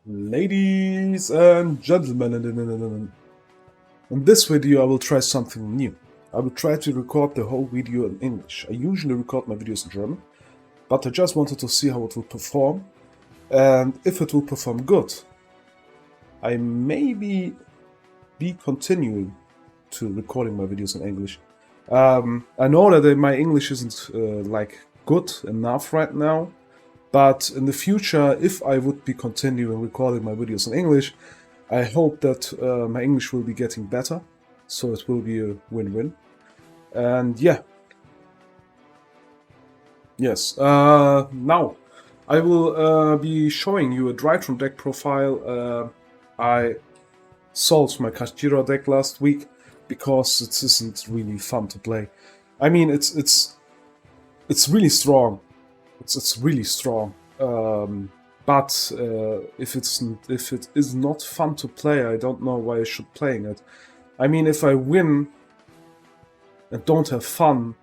Ladies and gentlemen, in this video I will try something new. I will try to record the whole video in English. I usually record my videos in German, but I just wanted to see how it will perform, and if it will perform good, I maybe be continuing to recording my videos in English. I know that my English isn't like good enough right now, but in the future, if I would be continuing recording my videos in English, I hope that my English will be getting better, so it will be a win-win. And yeah. Yes, now I will be showing you a Drytron deck profile. I sold my YuGiOh deck last week because it isn't really fun to play. I mean, it's really strong. It's really strong. But if it is not fun to play, I don't know why I should playing it. I mean, if I win and don't have fun,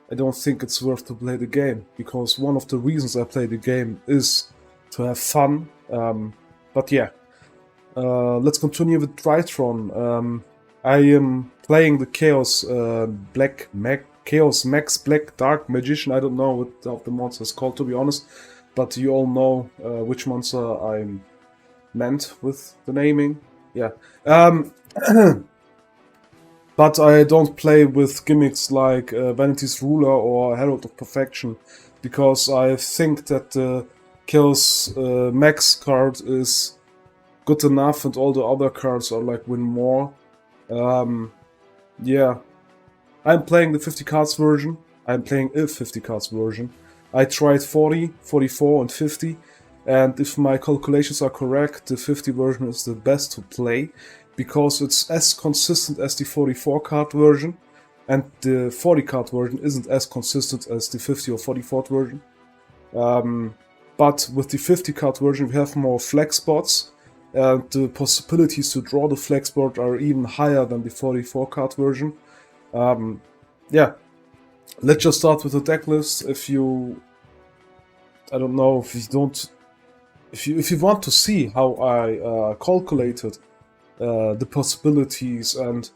I don't think it's worth to play the game, because one of the reasons I play the game is to have fun. But yeah, let's continue with Drytron. I am playing the Chaos Chaos Max Black Dark Magician. I don't know what the monster is called, to be honest, but you all know which monster I'm meant with the naming. Yeah. But I don't play with gimmicks like Vanity's Ruler or Herald of Perfection, because I think that the Chaos Max card is good enough and all the other cards are like win more. Yeah. I'm playing the 50 cards version. I'm playing a 50 cards version. I tried 40, 44 and 50, and if my calculations are correct, the 50 version is the best to play, because it's as consistent as the 44 card version, and the 40 card version isn't as consistent as the 50 or 44 version. But with the 50 card version we have more flex spots, and the possibilities to draw the flex spot are even higher than the 44 card version. Yeah, let's just start with the deck list. If you, I don't know, if you want to see how I calculated the possibilities and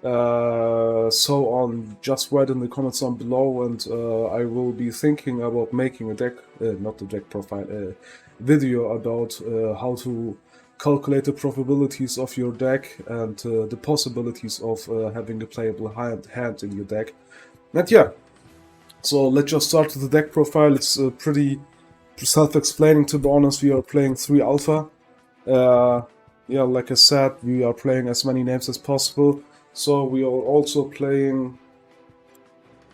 so on, just write in the comments down below, and I will be thinking about making a deck, not the deck profile, video about how to calculate the probabilities of your deck and the possibilities of having a playable hand in your deck. And yeah, so let's just start with the deck profile. It's pretty self-explaining, to be honest. We are playing 3 alpha. Yeah, like I said, we are playing as many names as possible. So we are also playing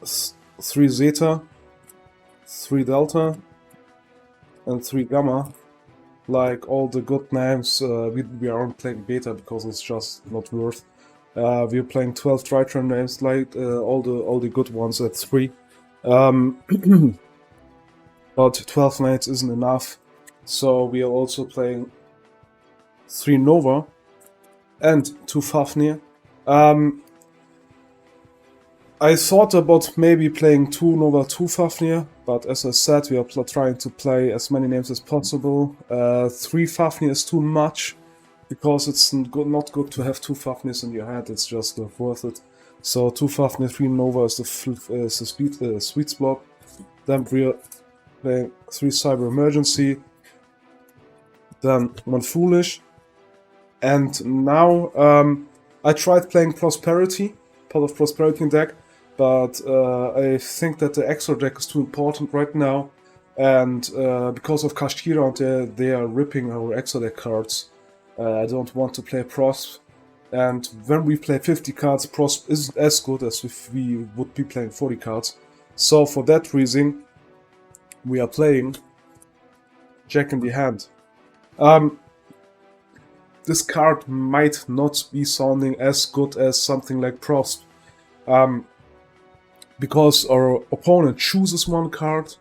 3 zeta, 3 delta, and 3 gamma. Like all the good names. We aren't playing beta because it's just not worth. We're playing 12 Drytron names, like all the good ones at 3. But 12 nights isn't enough, so we are also playing 3 Nova and 2 Fafnir. I thought about maybe playing 2 Nova, 2 Fafnir, but as I said, we are trying to play as many names as possible. 3 Fafnir is too much, because it's not good to have 2 Fafnirs in your hand, it's just not worth it. So 2 Fafnir, 3 Nova is the sweet spot. Then we are playing 3 Cyber Emergency, then 1 Foolish, and now I tried playing Prosperity, part of Prosperity deck, but I think that the extra deck is too important right now, and because of YuGiOh, they are ripping our extra deck cards. I don't want to play Prosp, and when we play 50 cards, Prosp isn't as good as if we would be playing 40 cards. So for that reason, we are playing Jack in the Hand. This card might not be sounding as good as something like Prosp, because our opponent chooses 1 card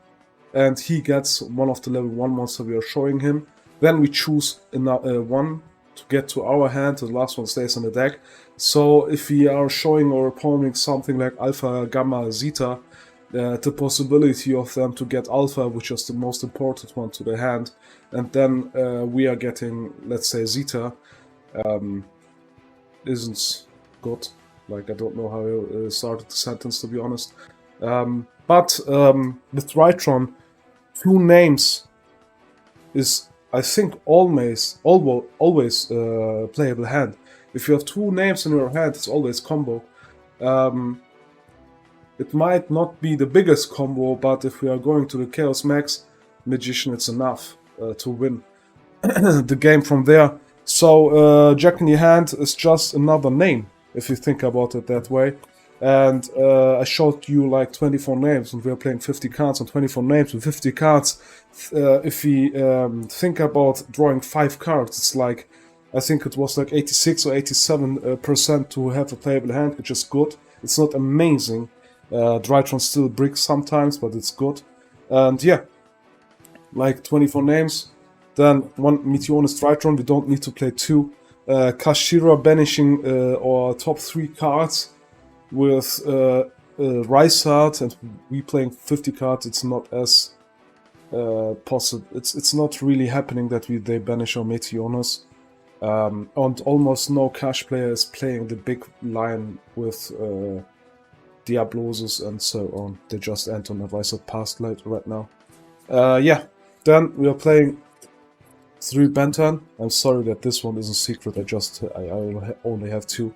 and he gets one of the level 1 monster we are showing him. Then we choose one to get to our hand, the last one stays in the deck. So if we are showing our opponent something like Alpha, Gamma, Zeta, the possibility of them to get alpha, which is the most important one, to the hand, and then we are getting, let's say, zeta, isn't good. Like, I don't know how I started the sentence, to be honest. But with Drytron, 2 names is, I think, always playable hand. If you have 2 names in your hand, it's always combo. It might not be the biggest combo, but if we are going to the Chaos Max Magician, it's enough to win the game from there. So Jack in your hand is just another name, if you think about it that way. And I showed you like 24 names, and we are playing 50 cards on 24 names with 50 cards. If we think about drawing 5 cards, it's like, I think it was like 86 or 87% to have a playable hand, which is good. It's not amazing. Drytron still bricks sometimes, but it's good. And yeah, like 24 names. Then 1 Meteornus Drytron, we don't need to play 2. Kashira banishing our top 3 cards with Rysart, and we playing 50 cards. It's not as possible. It's not really happening that they banish our Meteornus. And almost no cash player is playing the big line with Diablosis and so on. They just enter on a Rysart past light right now. Yeah, then we are playing 3 Benton. I'm sorry that this one is a secret. I only have 2.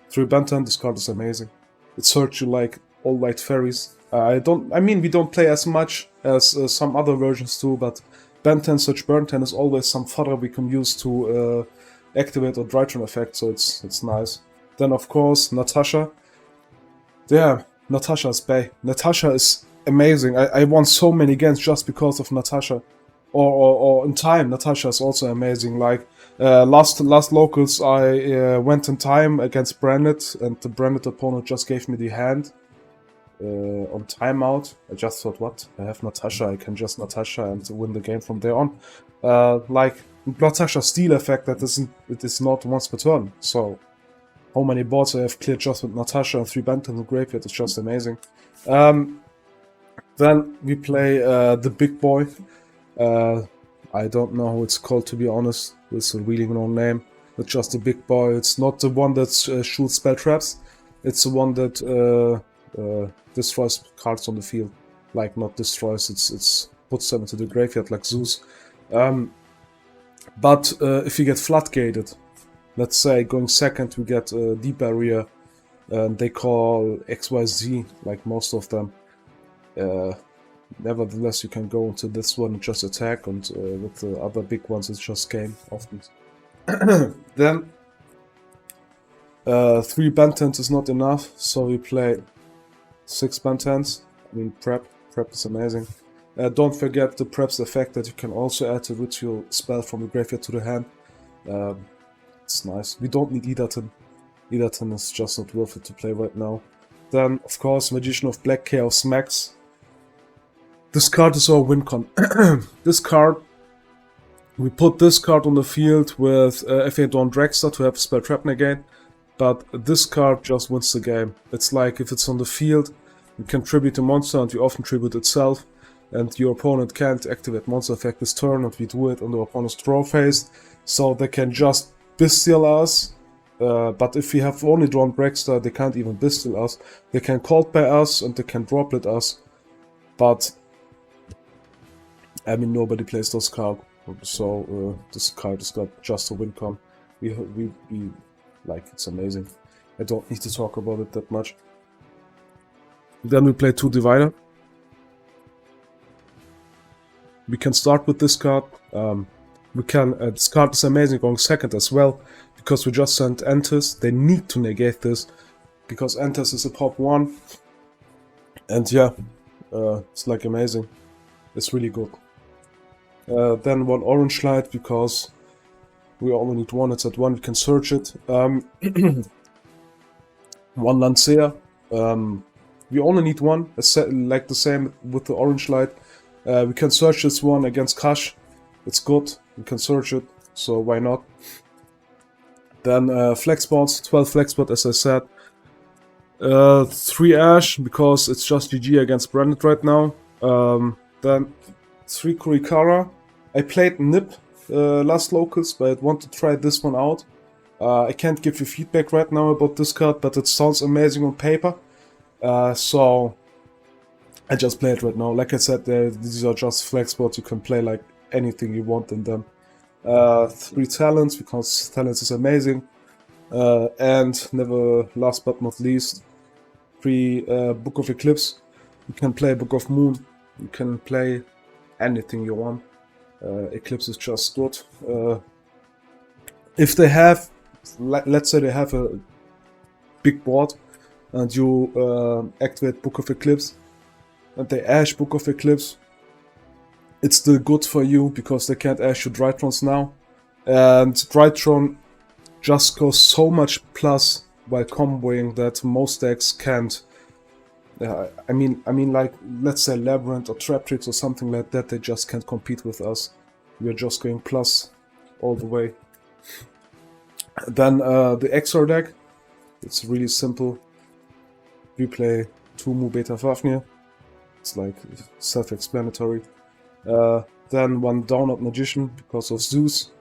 3 Benton. This card is amazing. It searches you like all white fairies. I mean, we don't play as much as some other versions do, but Benton search Burnten is always some fodder we can use to activate our Drytron effect, so it's nice. Then of course Natasha. Yeah, Natasha's Bay. Natasha is amazing. I won so many games just because of Natasha. Or in time, Natasha is also amazing. Like last locals, I went in time against Branded, and the Branded opponent just gave me the hand on timeout. I just thought, what? I have Natasha. I can just Natasha and win the game from there on. Like Natasha Steel effect, it is not once per turn. So how many boards I have cleared just with Natasha and 3 Benton in the graveyard is just amazing. Then we play the big boy. I don't know how it's called, to be honest. It's a really known name. It's just a big boy. It's not the one that shoots spell traps. It's the one that destroys cards on the field. Like, not destroys, it's puts them into the graveyard like Zeus. But if you get floodgated, let's say going second we get Deep Barrier, and they call XYZ, like most of them. Nevertheless, you can go into this one and just attack, and with the other big ones it's just game often. Then 3 Bentons is not enough, so we play 6 Bentons. I mean, Prep is amazing. Don't forget the Prep's effect that you can also add a ritual spell from the graveyard to the hand. It's nice. We don't need Edaton. Edaton is just not worth it to play right now. Then, of course, Magician of Black Chaos Max. This card is our win con. This card, we put this card on the field with FA Dawn Dragster to have spell trap negate, but this card just wins the game. It's like if it's on the field, you can tribute a monster and you often tribute itself, and your opponent can't activate monster effect this turn, and we do it on the opponent's draw phase, so they can just bestial us. But if we have only drawn Dragster, they can't even bestial us. They can cold by us and they can droplet us, but I mean, nobody plays this card, so this card is got just a win con. We like, it's amazing. I don't need to talk about it that much. Then we play 2 Divider. We can start with this card. We can. This card is amazing going second as well, because we just sent Entis. They need to negate this because Entis is a pop 1, and yeah, it's like amazing. It's really good. Then 1 Orange Light, because we only need 1, it's at 1, we can search it. 1 Lancea, we only need 1, like the same with the Orange Light. We can search this one against Kash, it's good, we can search it, so why not. Then Flexbots, 12 Flexbot as I said. 3 Ash, because it's just GG against Branded right now. Then 3 Kurikara. I played Nip last Locus, but I want to try this one out. I can't give you feedback right now about this card, but it sounds amazing on paper. So I just play it right now. Like I said, these are just flex spots. You can play like anything you want in them. 3 Talents, because Talents is amazing. And never last but not least, 3 Book of Eclipse. You can play Book of Moon. You can play anything you want. Eclipse is just good. If they have, let's say they have a big board and you activate Book of Eclipse and they Ash Book of Eclipse, it's still good for you because they can't Ash your Drytrons now. And Drytron just goes so much plus while comboing that most decks can't. I mean, like, let's say Labyrinth or Traptrix or something like that, they just can't compete with us. We're just going plus all the way. Then the XR deck, it's really simple. We play 2 Mu Beta Fafnir. It's like self-explanatory. Then 1 Downward Magician because of Zeus.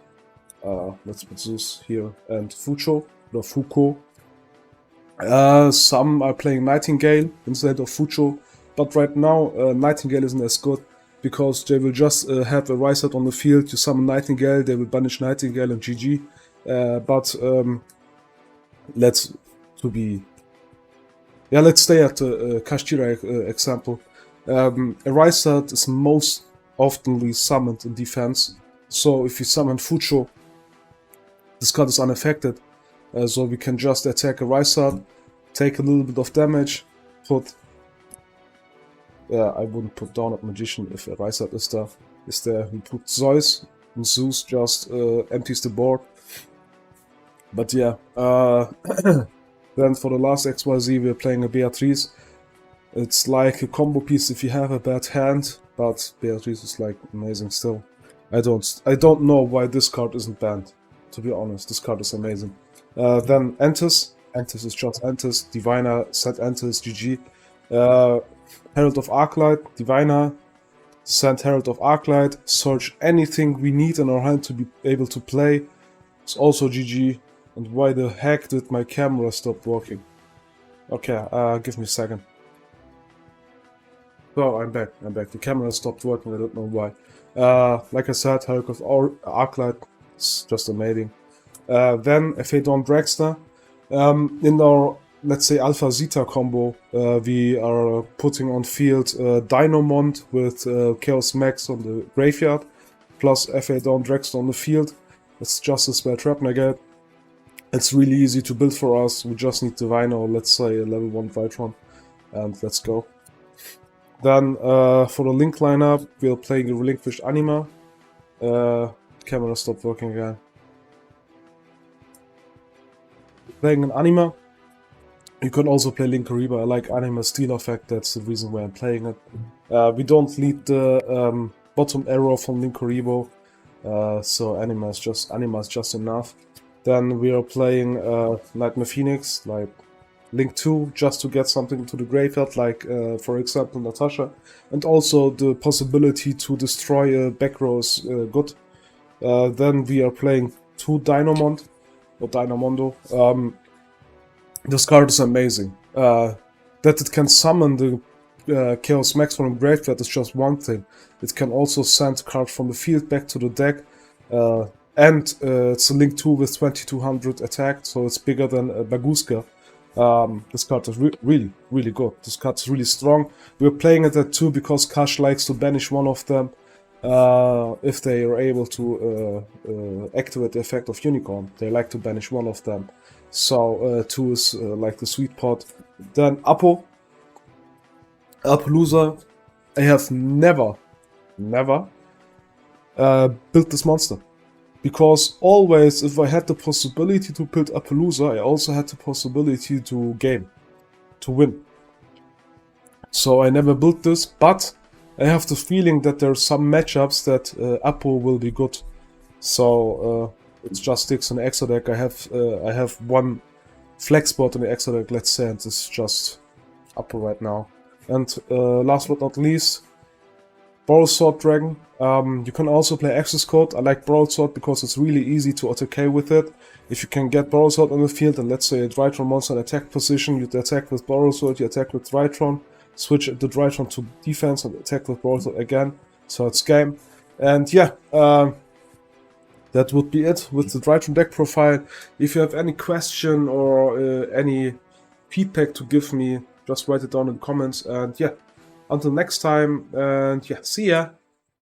Let's put Zeus here, and Fucho, or Fuko. Some are playing Nightingale instead of Fucho, but right now Nightingale isn't as good because they will just have a rise out on the field. You summon Nightingale, they will banish Nightingale and GG. But let's stay at the Kashtira example. A rise out is most oftenly summoned in defense, so if you summon Fucho, this card is unaffected. So we can just attack a Rysart, take a little bit of damage, put... I wouldn't put Downward Magician if a Rysart is there. We put Zeus, and Zeus just empties the board. But yeah, then for the last XYZ we're playing a Beatrice. It's like a combo piece if you have a bad hand, but Beatrice is like amazing still. I don't know why this card isn't banned. To be honest, this card is amazing. Then Entis. Entis is just Entis. Diviner, set Entis, GG. Herald of Arclight. Diviner, send Herald of Arclight. Search anything we need in our hand to be able to play. It's also GG. And why the heck did my camera stop working? Okay, give me a second. Oh, I'm back. The camera stopped working, I don't know why. Like I said, Herald of Arclight. It's just amazing. Then FA Dawn Dragster. In our, let's say, Alpha Zeta combo, we are putting on field Dynamond with Chaos Max on the graveyard, plus FA Dawn Dragster on the field. It's just a spell trap Nugget. It's really easy to build for us. We just need Diviner, or let's say a level 1 Drytron, and let's go. Then for the Link lineup, we're playing a Relinquished Anima. Camera stopped working again. Playing an Anima. You can also play Linkuriboh. I like Anima Steel Effect, that's the reason why I'm playing it. We don't need the bottom arrow from Linkuriboh, so Anima is just enough. Then we are playing Nightmare Phoenix, like Link 2, just to get something to the graveyard, like for example Natasha. And also the possibility to destroy a back row is good. Then we are playing 2 Dynamond, or Dynamondo. This card is amazing. That it can summon the Chaos Max from the graveyard is just one thing. It can also send cards from the field back to the deck. And it's a Link 2 with 2200 attack, so it's bigger than Baguska. This card is really good. This card is really strong. We're playing it at 2 because Kash likes to banish one of them. If they are able to activate the effect of Unicorn, they like to banish one of them. So 2 is like the sweet pot. Then Appaloosa. I have never built this monster. Because always, if I had the possibility to build Appaloosa, I also had the possibility to win. So I never built this, but I have the feeling that there are some matchups that Appo will be good. So it just sticks an extra deck. I have one flex board in the extra deck, let's say, and this is just upper right now. And last but not least, Borrowsword Dragon. You can also play Access Code. I like Borrowsword because it's really easy to AutoK with it. If you can get Borrowsword on the field, and let's say a Drytron monster in attack position, you attack with Borrowsword, you attack with Drytron, switch the Drytron to defense and attack with Borrowsword again. So it's game. And yeah, that would be it with the Drytron deck profile. If you have any question or any feedback to give me, just write it down in the comments. And yeah, until next time, and yeah, see ya!